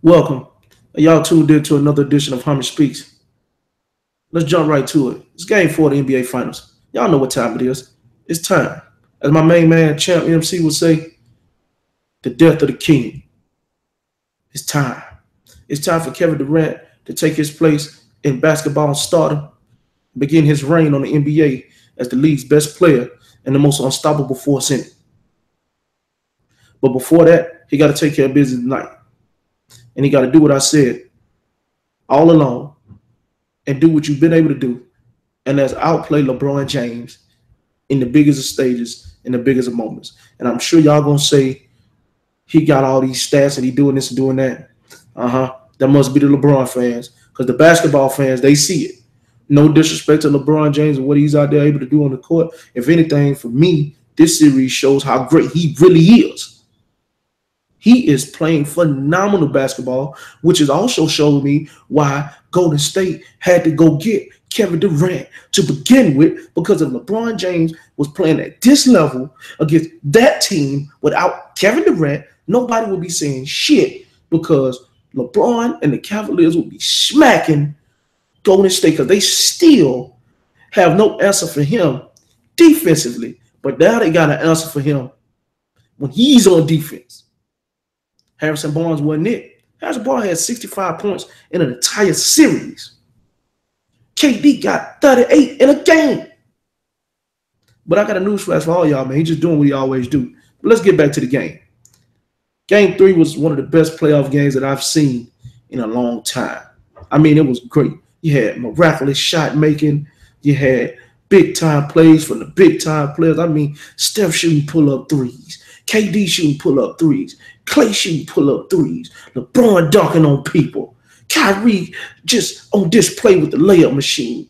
Welcome. Y'all tuned in to another edition of Homage Speaks. Let's jump right to it. It's game four of the NBA Finals. Y'all know what time it is. It's time. As my main man, Champ MC, would say, the death of the king. It's time. It's time for Kevin Durant to take his place in basketball stardom, begin his reign on the NBA as the league's best player and the most unstoppable force in it. But before that, he got to take care of business tonight. And he got to do what I said all along and do what you've been able to do. And that's outplay LeBron James in the biggest of stages, in the biggest of moments. And I'm sure y'all going to say he got all these stats and he doing this and doing that. That must be the LeBron fans, because the basketball fans, they see it. No disrespect to LeBron James and what he's out there able to do on the court. If anything, for me, this series shows how great he really is. He is playing phenomenal basketball, which has also showed me why Golden State had to go get Kevin Durant to begin with, because if LeBron James was playing at this level against that team without Kevin Durant, nobody would be saying shit, because LeBron and the Cavaliers would be smacking Golden State because they still have no answer for him defensively. But now they got an answer for him when he's on defense. Harrison Barnes wasn't it. Harrison Barnes had 65 points in an entire series. KD got 38 in a game. But I got a news flash for all y'all, man. He's just doing what he always do. But let's get back to the game. Game 3 was one of the best playoff games that I've seen in a long time. I mean, it was great. You had miraculous shot making. You had big-time plays from the big-time players. I mean, Steph shooting pull-up threes. KD shooting pull-up threes. Clay shooting pull-up threes. LeBron dunking on people. Kyrie just on display with the layup machine.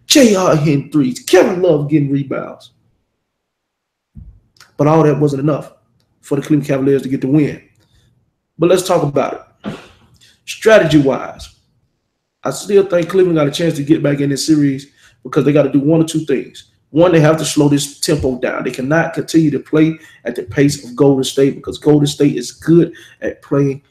JR hitting threes. Kevin Love getting rebounds. But all that wasn't enough for the Cleveland Cavaliers to get the win. But let's talk about it. Strategy-wise, I still think Cleveland got a chance to get back in this series because they got to do one or two things. One, they have to slow this tempo down. They cannot continue to play at the pace of Golden State, because Golden State is good at playing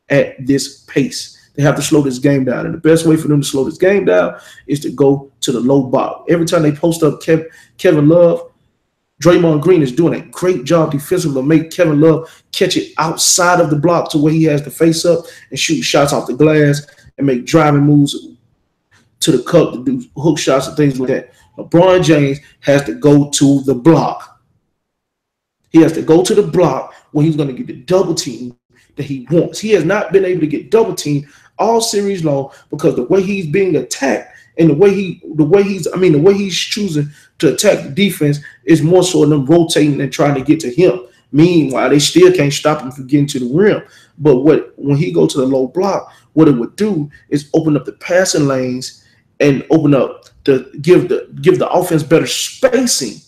at this pace. They have to slow this game down. And the best way for them to slow this game down is to go to the low block. Every time they post up Kevin Love, Draymond Green is doing a great job defensively to make Kevin Love catch it outside of the block to where he has to face up and shoot shots off the glass and make driving moves to the cup to do hook shots and things like that. LeBron James has to go to the block. He has to go to the block where he's going to get the double team that he wants. He has not been able to get double team all series long because the way he's being attacked and the way he's choosing to attack the defense is more so them rotating and trying to get to him. Meanwhile, they still can't stop him from getting to the rim. But when he go to the low block, what it would do is open up the passing lanes and open up to give the offense better spacing,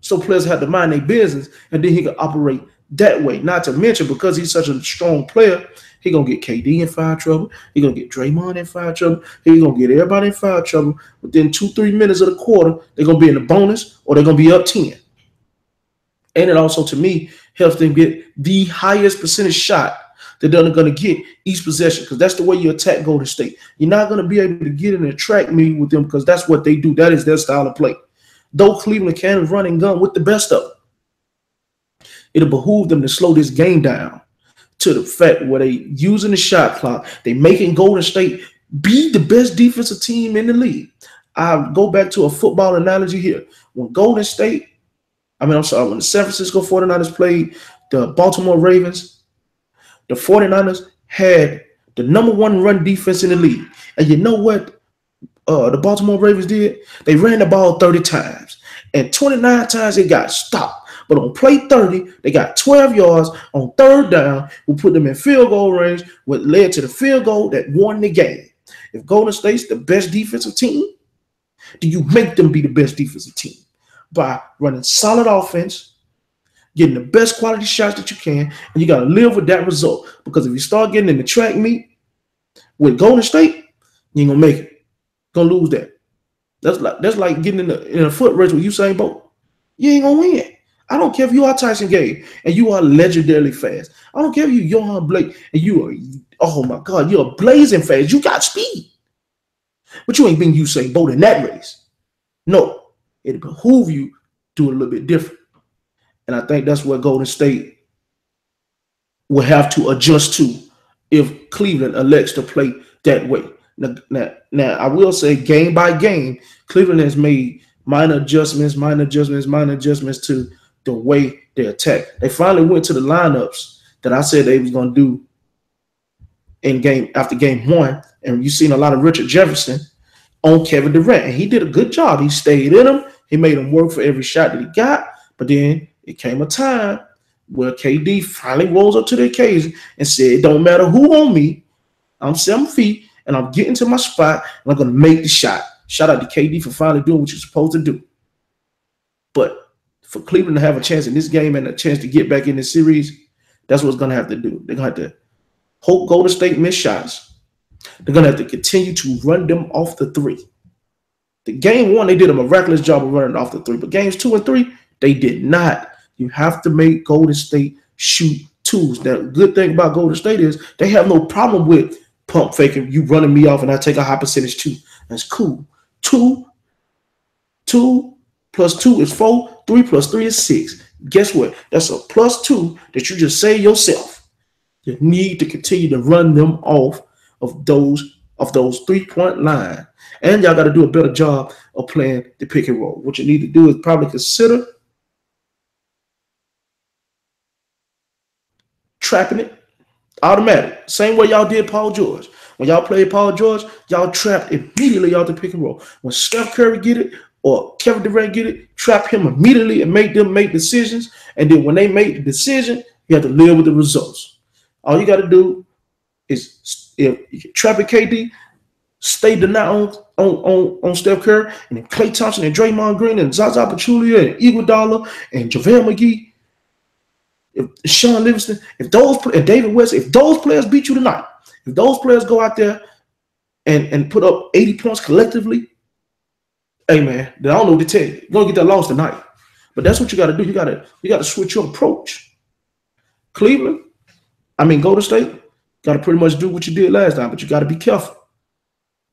so players have to mind their business, and then he can operate that way. Not to mention, because he's such a strong player, he gonna get KD in foul trouble. He gonna get Draymond in foul trouble. He gonna get everybody in foul trouble. Within 2-3 minutes of the quarter, they're gonna be in the bonus or they're gonna be up 10. And it also, to me, helps them get the highest percentage shot that they're going to get each possession, because that's the way you attack Golden State. You're not going to be able to get in a track meet with them because that's what they do. That is their style of play. Though Cleveland can run and gun with the best of them, it'll behoove them to slow this game down to the fact where they using the shot clock. They making Golden State be the best defensive team in the league. I go back to a football analogy here. When the San Francisco 49ers played the Baltimore Ravens, the 49ers had the #1 run defense in the league. And you know what the Baltimore Ravens did? They ran the ball 30 times. And 29 times it got stopped. But on play 30, they got 12 yards on third down, who put them in field goal range, what led to the field goal that won the game. If Golden State's the best defensive team, do you make them be the best defensive team? By running solid offense, getting the best quality shots that you can, and you got to live with that result. Because if you start getting in the track meet with Golden State, you ain't gonna make it. Gonna lose that. That's like getting in a foot race with Usain Bolt. You ain't gonna win. I don't care if you are Tyson Gay and you are legendarily fast. I don't care if you Johan Blake and you are, oh my God, you're blazing fast. You got speed. But you ain't being Usain Bolt in that race. No, it behoove you to do a little bit different. And I think that's what Golden State will have to adjust to if Cleveland elects to play that way. Now, I will say game by game, Cleveland has made minor adjustments to the way they attack. They finally went to the lineups that I said they was going to do in after game one. And you've seen a lot of Richard Jefferson on Kevin Durant. And he did a good job. He stayed in him. He made him work for every shot that he got. But then it came a time where KD finally rose up to the occasion and said, it don't matter who on me. I'm 7 feet and I'm getting to my spot and I'm going to make the shot. Shout out to KD for finally doing what you're supposed to do. But for Cleveland to have a chance in this game and a chance to get back in the series, that's what it's going to have to do. They're going to have to hope Golden State miss shots. They're going to have to continue to run them off the three. The game one, they did a miraculous job of running off the three. But games 2 and 3, they did not. You have to make Golden State shoot twos. Now, the good thing about Golden State is they have no problem with pump faking, you running me off, and I take a high percentage two. That's cool. 2 plus 2 is 4. 3 plus 3 is 6. Guess what? That's a +2 that you just say yourself. You need to continue to run them off of those 3-point line. And y'all got to do a better job of playing the pick and roll. What you need to do is probably consider trapping it automatic. Same way y'all did Paul George. When y'all played Paul George, y'all trapped immediately out the pick and roll. When Steph Curry get it or Kevin Durant get it, trap him immediately and make them make decisions. And then when they make the decision, you have to live with the results. All you got to do is, if you trap a KD, stay the night on Steph Curry, and then Klay Thompson and Draymond Green and Zaza Pachulia and Iguodala and JaVale McGee, if Sean Livingston, and David West, if those players beat you tonight, if those players go out there and put up 80 points collectively, hey man, then I don't know what to tell you. You're gonna get that loss tonight. But that's what you gotta do. You gotta switch your approach. Golden State, gotta pretty much do what you did last time, but you gotta be careful.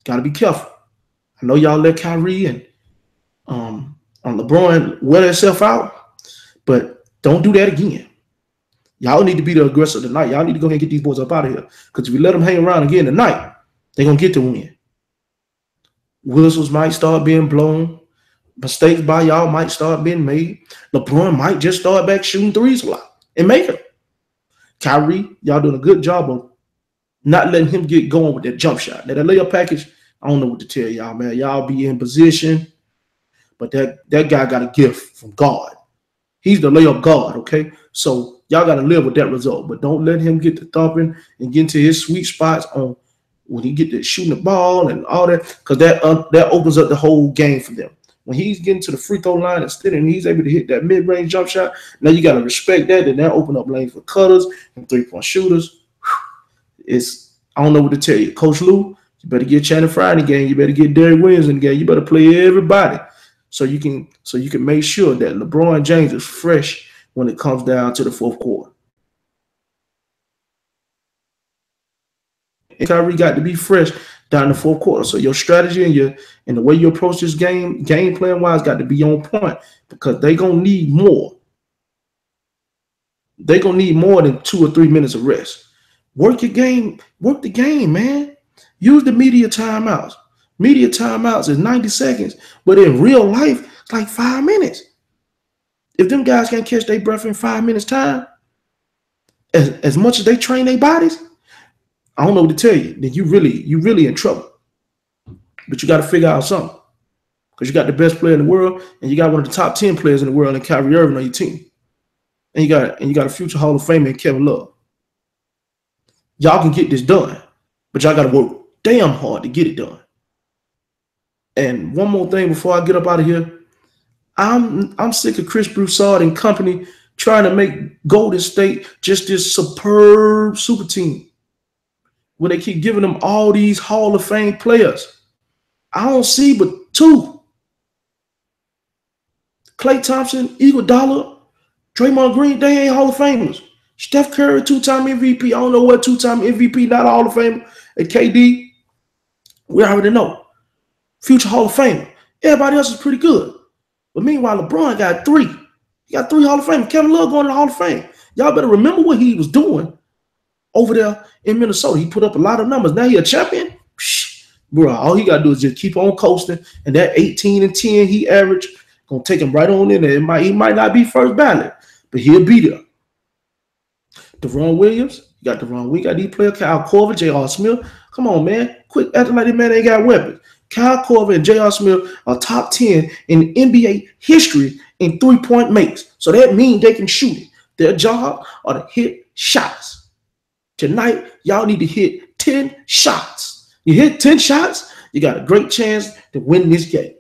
Gotta be careful. I know y'all let Kyrie and LeBron wear themselves out, but don't do that again. Y'all need to be the aggressor tonight. Y'all need to go ahead and get these boys up out of here. Because if we let them hang around again tonight, they're going to get the win. Whistles might start being blown. Mistakes by y'all might start being made. LeBron might just start back shooting threes a lot and make them. Kyrie, y'all doing a good job of not letting him get going with that jump shot. Now, that layup package, I don't know what to tell y'all, man. Y'all be in position, but that guy got a gift from God. He's the layup God, okay? So y'all got to live with that result, but don't let him get to thumping and get into his sweet spots on when he get to shooting the ball and all that, because that opens up the whole game for them. When he's getting to the free throw line and he's able to hit that mid-range jump shot, now you got to respect that, and that open up lanes for cutters and three-point shooters. I don't know what to tell you. Coach Lou, you better get Channing Frye in the game. You better get Derrick Williams in the game. You better play everybody so you can make sure that LeBron James is fresh when it comes down to the fourth quarter. And Kyrie got to be fresh down in the fourth quarter. So your strategy and the way you approach this game plan wise, got to be on point, because they're gonna need more. They're gonna need more than 2 or 3 minutes of rest. Work your game, work the game, man. Use the media timeouts. Media timeouts is 90 seconds, but in real life, it's like 5 minutes. If them guys can't catch their breath in 5 minutes time, as much as they train their bodies, I don't know what to tell you. Then you really in trouble. But you got to figure out something, because you got the best player in the world, and you got one of the top 10 players in the world in Kyrie Irving on your team, and you got a future Hall of Famer in Kevin Love. Y'all can get this done, but y'all got to work damn hard to get it done. And one more thing before I get up out of here, I'm sick of Chris Broussard and company trying to make Golden State just this superb super team when they keep giving them all these Hall of Fame players. I don't see but 2. Klay Thompson, Iguodala, Draymond Green, they ain't Hall of Famers. Steph Curry, 2-time MVP. I don't know what 2-time MVP, not a Hall of Famer. And KD, we already know. Future Hall of Famer. Everybody else is pretty good. But meanwhile, LeBron got 3. He got 3 Hall of Famers. Kevin Love going to the Hall of Fame. Y'all better remember what he was doing over there in Minnesota. He put up a lot of numbers. Now he a champion? Psh, bro, all he got to do is just keep on coasting. And that 18 and 10 he averaged, going to take him right on in there. He might not be first ballot, but he'll be there. Deron Williams, you got Deron. We got these players, Kyle Korver, J.R. Smith. Come on, man. Quit acting like this man ain't got weapons. Kyle Korver and J.R. Smith are top 10 in NBA history in three-point makes. So that means they can shoot it. Their job are to hit shots. Tonight, y'all need to hit 10 shots. You hit 10 shots, you got a great chance to win this game.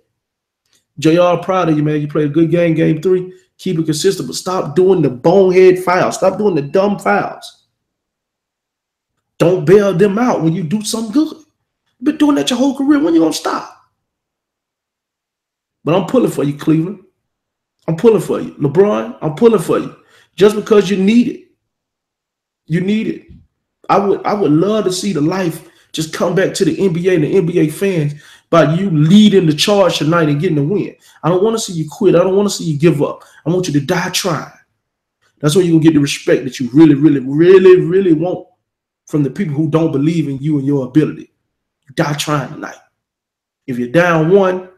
JR, proud of you, man. You played a good game, game 3. Keep it consistent, but stop doing the bonehead fouls. Stop doing the dumb fouls. Don't bail them out when you do something good. You've been doing that your whole career. When you going to stop? But I'm pulling for you, Cleveland. I'm pulling for you. LeBron, I'm pulling for you. Just because you need it. You need it. I would love to see the life just come back to the NBA and the NBA fans by you leading the charge tonight and getting the win. I don't want to see you quit. I don't want to see you give up. I want you to die trying. That's when you're going to get the respect that you really, really, really, really want from the people who don't believe in you and your ability. You die trying tonight. If you're down 1,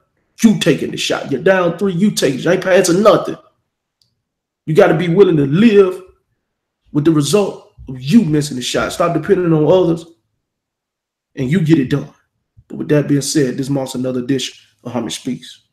you taking the shot. You're down 3, you taking it. You ain't passing nothing. You got to be willing to live with the result of you missing the shot. Stop depending on others, and you get it done. But with that being said, this marks another edition of Homage Speaks.